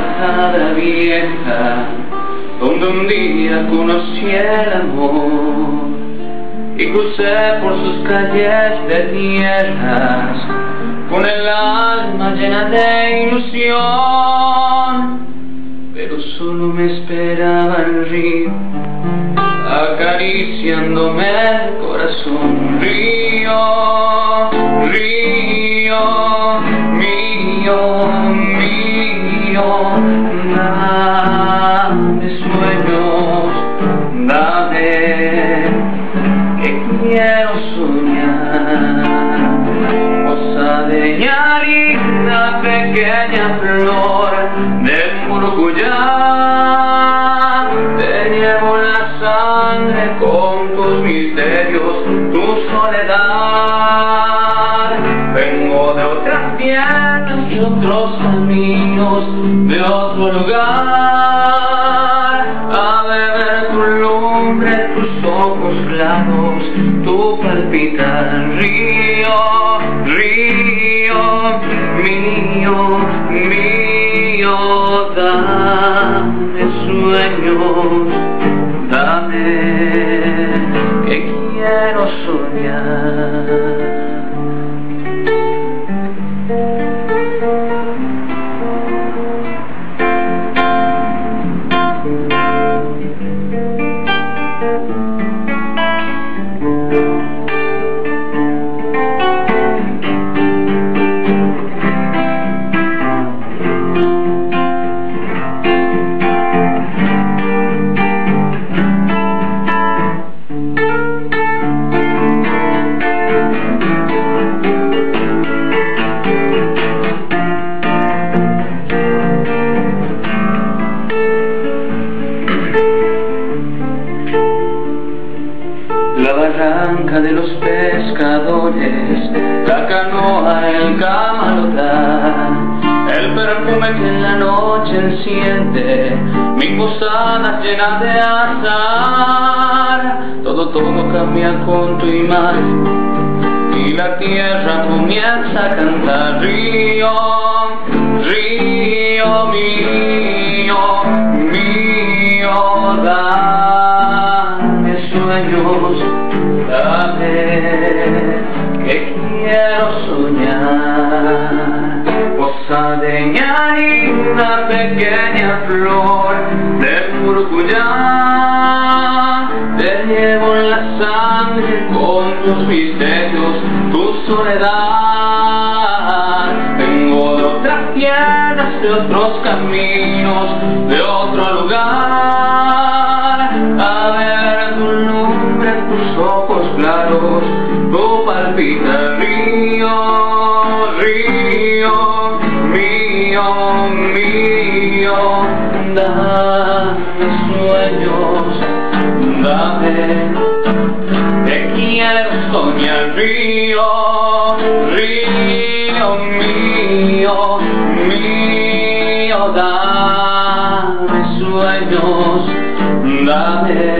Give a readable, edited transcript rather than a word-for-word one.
bajada vieja, donde un día conocí el amor y crucé por sus calles de tierras con el alma llena de ilusión, pero solo me esperaba el río acariciándome el corazón. Río, río mío, mío, dame sueños, dame, que quiero soñar. Cosa de linda pequeña flor de Murukuyá, te llevo en la sangre con tus misterios, tu soledad. Vengo de otras tierras y otros caminos, de otro lugar, a beber tu lumbre, tus ojos claros, tu palpitar. Río, río mío, mío, dame sueños, dame, que quiero soñar. La barranca de los pescadores, la canoa, el camalotar, el perfume que en la noche enciende mi posada llena de azar. Todo cambia con tu imagen y la tierra comienza a cantar. Río, río mío, mío, dame sueños, dame, que quiero soñar. Posadeña, linda pequeña flor de Murukuyá, te llevo en la sangre con tus misterios, tu soledad. Vengo de otras tierras, de otros caminos, de otro lugar, a ver tu lumbre, tus ojos claros, tu palpita. Río, río mío, mío, dame sueños, dame, te quiero soñar. Río, río mío, mío, dame sueños, dame,